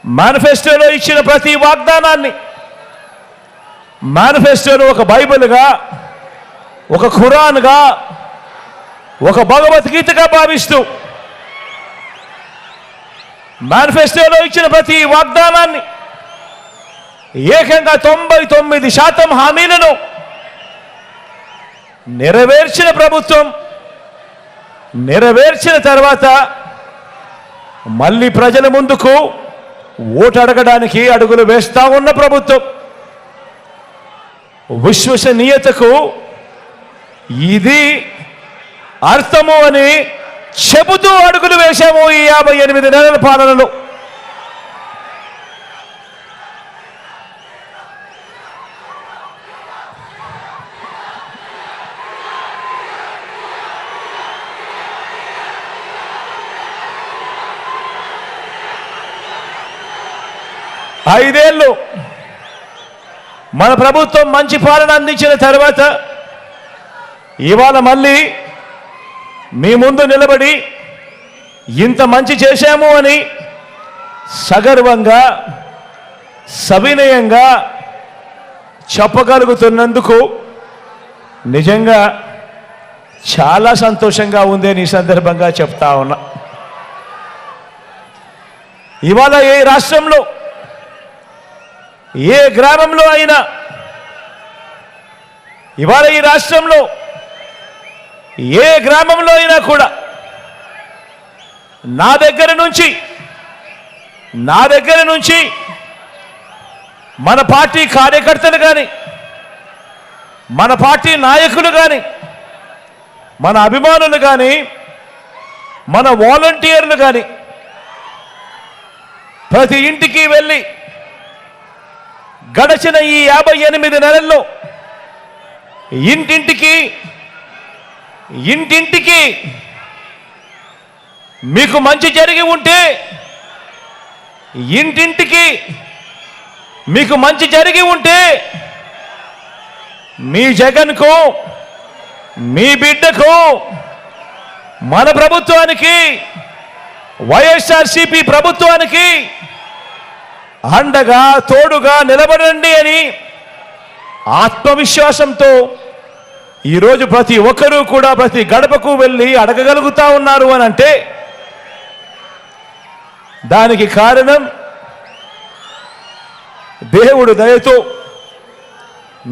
మేనిఫెస్టోలో ఇచ్చిన ప్రతి వాగ్దానాన్ని మేనిఫెస్టోను ఒక బైబిల్గా, ఒక ఖురాన్గా, ఒక భగవద్గీతగా భావిస్తూ మేనిఫెస్టోలో ఇచ్చిన ప్రతి వాగ్దానాన్ని ఏకంగా 99% హామీలను నెరవేర్చిన ప్రభుత్వం, నెరవేర్చిన తర్వాత మళ్ళీ ప్రజల ముందుకు ఓటు అడగడానికి అడుగులు వేస్తా ఉన్న ప్రభుత్వం. విశ్వసనీయతకు ఇది అర్థము అని చెబుతూ అడుగులు వేశాము ఈ 58 నెలల పాలనలో. ఐదేళ్ళు మన ప్రభుత్వం మంచి పాలన అందించిన తర్వాత ఇవాళ మళ్ళీ మీ ముందు నిలబడి ఇంత మంచి చేశాము అని సగర్వంగా, సవినయంగా చెప్పగలుగుతున్నందుకు నిజంగా చాలా సంతోషంగా ఉంది అని ఈ సందర్భంగా చెప్తా ఉన్నా. ఇవాళ ఏ రాష్ట్రంలో, ఏ గ్రామంలో అయినా, ఇవాళ ఈ రాష్ట్రంలో ఏ గ్రామంలో అయినా కూడా నా దగ్గర నుంచి మన పార్టీ కార్యకర్తలు కానీ, మన పార్టీ నాయకులు కానీ, మన అభిమానులు కానీ, మన వాలంటీర్లు కానీ ప్రతి ఇంటికి వెళ్ళి గడచిన ఈ 58 నెలల్లో ఇంటింటికి మీకు మంచి జరిగి ఉంటే, ఇంటింటికి మీకు మంచి జరిగి ఉంటే మీ జగన్కు, మీ బిడ్డకు, మన ప్రభుత్వానికి, వైఎస్ఆర్సీపీ ప్రభుత్వానికి అండగా, తోడుగా నిలబడండి అని ఆత్మవిశ్వాసంతో ఈరోజు ప్రతి ఒక్కరూ కూడా ప్రతి గడపకు వెళ్ళి అడగగలుగుతా ఉన్నారు అని అంటే దానికి కారణం దేవుడు దయతో,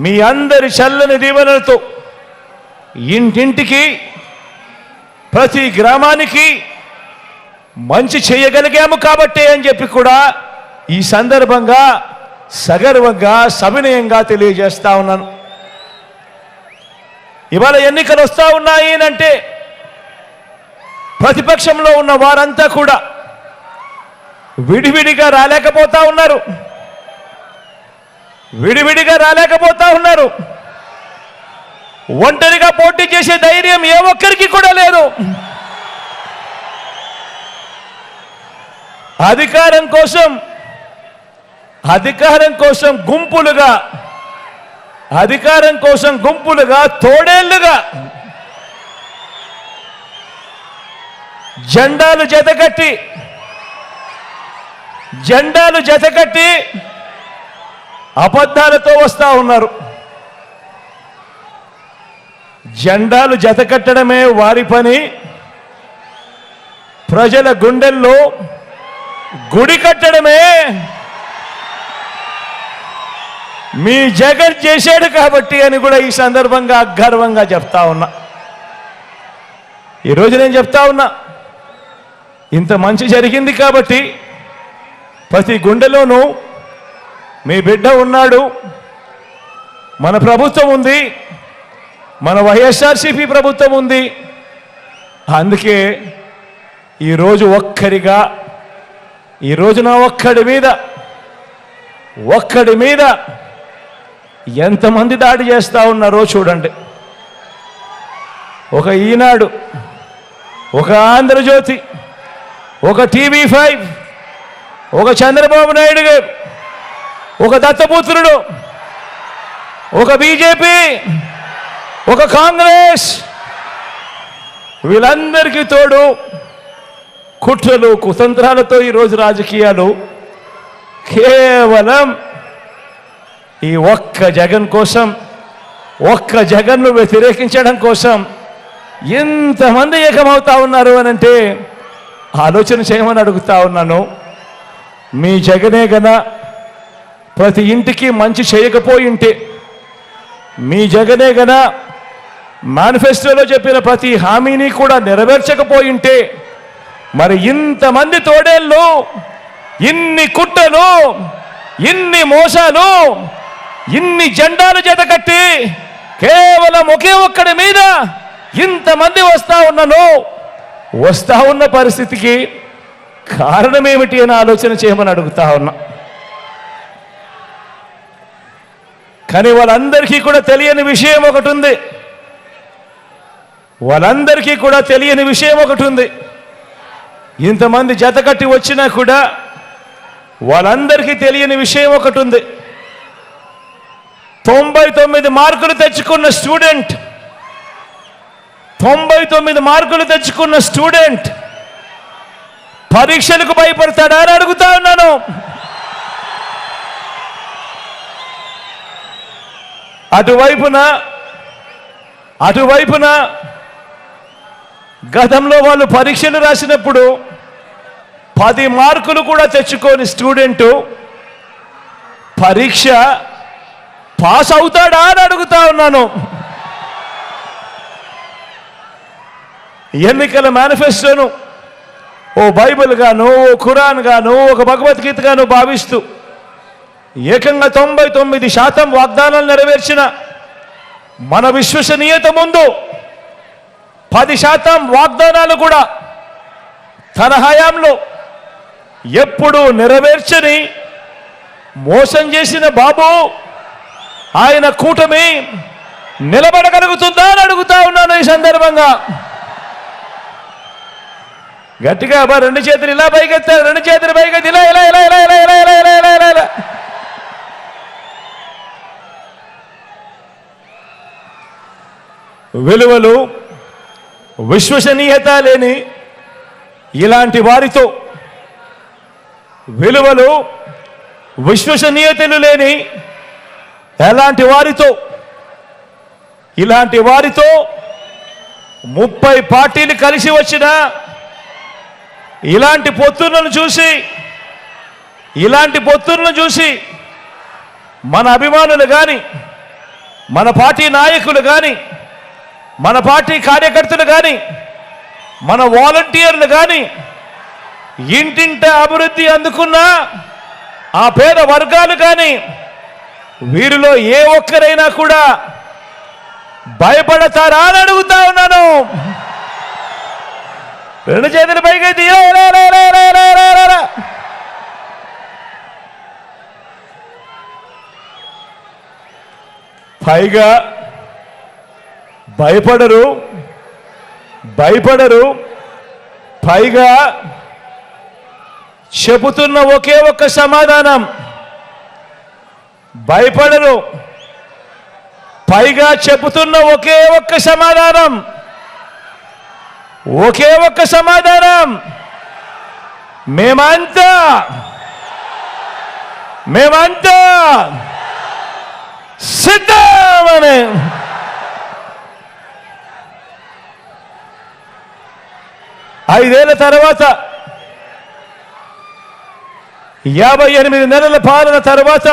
మీ అందరి చల్లని దీవెనలతో ఇంటింటికి, ప్రతి గ్రామానికి మంచి చేయగలిగాము కాబట్టే అని చెప్పి కూడా ఈ సందర్భంగా సగర్వంగా, సవినయంగా తెలియజేస్తా ఉన్నాను. ఇవాళ ఎన్నికలు వస్తూ ఉన్నాయి అంటే ప్రతిపక్షంలో ఉన్న వారంతా కూడా విడివిడిగా రాలేకపోతా ఉన్నారు. ఒంటరిగా పోటీ చేసే ధైర్యం ఏ ఒక్కరికి కూడా లేదు. అధికారం కోసం గుంపులుగా తోడేళ్లుగా జెండాలు జతకట్టి అబద్ధాలతో వస్తా ఉన్నారు. జెండాలు జతకట్టడమే వారి పని, ప్రజల గుండెల్లో గుడి కట్టడమే మీ జగన్ చేశాడు కాబట్టి అని కూడా ఈ సందర్భంగా గర్వంగా చెప్తా ఉన్నా. ఈరోజు నేను చెప్తా ఉన్నా, ఇంత మంచి జరిగింది కాబట్టి ప్రతి గుండెలోనూ మీ బిడ్డ ఉన్నాడు, మన ప్రభుత్వం ఉంది, మన వైఎస్ఆర్సీపీ ప్రభుత్వం ఉంది. అందుకే ఈరోజు నా ఒక్కడి మీద ఎంతమంది దాడి చేస్తూ ఉన్నారో చూడండి. ఒక ఈనాడు, ఒక ఆంధ్రజ్యోతి, ఒక TV5, ఒక చంద్రబాబు నాయుడు గారు, ఒక దత్తపుత్రుడు, ఒక బీజేపీ, ఒక కాంగ్రెస్, వీళ్ళందరికీ తోడు కుట్రలు, కుతంత్రాలతో ఈరోజు రాజకీయాలు కేవలం ఈ ఒక్క జగన్ కోసం, ఒక్క జగన్ను వ్యతిరేకించడం కోసం ఎంతమంది ఏకమవుతా ఉన్నారు అని అంటే ఆలోచన చేయమని అడుగుతా ఉన్నాను. మీ జగనే గన ప్రతి ఇంటికి మంచి చేయకపోయింటే, మీ జగనే గన మేనిఫెస్టోలో చెప్పిన ప్రతి హామీని కూడా నెరవేర్చకపోయింటే, మరి ఇంతమంది తోడేళ్ళు, ఇన్ని కుట్రలు, ఇన్ని మోసాలు, ఇన్ని జెండాలు జతకట్టి కేవలం ఒకే ఒక్కడి మీద ఇంతమంది వస్తా ఉన్న పరిస్థితికి కారణమేమిటి అని ఆలోచన చేయమని అడుగుతా ఉన్నా. కానీ వాళ్ళందరికీ కూడా తెలియని విషయం ఒకటి ఉంది. వాళ్ళందరికీ కూడా తెలియని విషయం ఒకటి ఉంది. ఇంతమంది జతకట్టి వచ్చినా కూడా వాళ్ళందరికీ తెలియని విషయం ఒకటి ఉంది. 99 మార్కులు తెచ్చుకున్న స్టూడెంట్, 99 మార్కులు తెచ్చుకున్న స్టూడెంట్ పరీక్షలకు భయపడతాడా అని అడుగుతా ఉన్నాను. అటువైపున గతంలో వాళ్ళు పరీక్షలు రాసినప్పుడు 10 మార్కులు కూడా తెచ్చుకోని స్టూడెంటు పరీక్ష పాస్ అవుతాడా అని అడుగుతా ఉన్నాను. ఎన్నికల మేనిఫెస్టోను ఓ బైబిల్ గాను, ఓ ఖురాన్ గాను, ఒక భగవద్గీత గాను భావిస్తూ ఏకంగా 99% వాగ్దానాలు నెరవేర్చిన మన విశ్వసనీయత ముందు 10% వాగ్దానాలు కూడా తన హయాంలో ఎప్పుడు నెరవేర్చని మోసం చేసిన బాబు ఆయన కూటమి నిలబడగలుగుతుందా అని అడుగుతా ఉన్నాను. ఈ సందర్భంగా గట్టిగా రెండు చేతులు ఇలా పైకెత్తారు, రెండు చేతులు పైకెత్తి ఇలా ఇలా ఇలా ఇలా ఇలా ఇలా ఇలా ఇలా ఇలా ఇలా ఇలా. విలువలు, విశ్వసనీయత లేని ఇలాంటి వారితో, విలువలు విశ్వసనీయతలు లేని ఎలాంటి వారితో, ఇలాంటి వారితో 30 పార్టీలు కలిసి వచ్చిన ఇలాంటి పొత్తులను చూసి మన అభిమానులు కానీ, మన పార్టీ నాయకులు కానీ, మన పార్టీ కార్యకర్తలు కానీ, మన వాలంటీర్లు కానీ ఇంటింట అభివృద్ధి అందుకున్న ఆ పేద వర్గాలు కానీ వీరిలో ఏ ఒక్కరైనా కూడా భయపడతారా అని అడుగుతా ఉన్నాను. రెండు చేతుల పైకి పైగా భయపడరు. పైగా చెబుతున్న ఒకే ఒక్క సమాధానం, భయపడరు. పైగా చెబుతున్న ఒకే ఒక్క సమాధానం, మేమంతా సిద్ధమని. 5 ఏళ్ల తర్వాత, 58 నెలల పాలన తర్వాత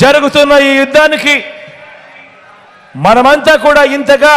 జరుగుతున్న ఈ యుద్ధానికి మనమంతా కూడా ఇంతగా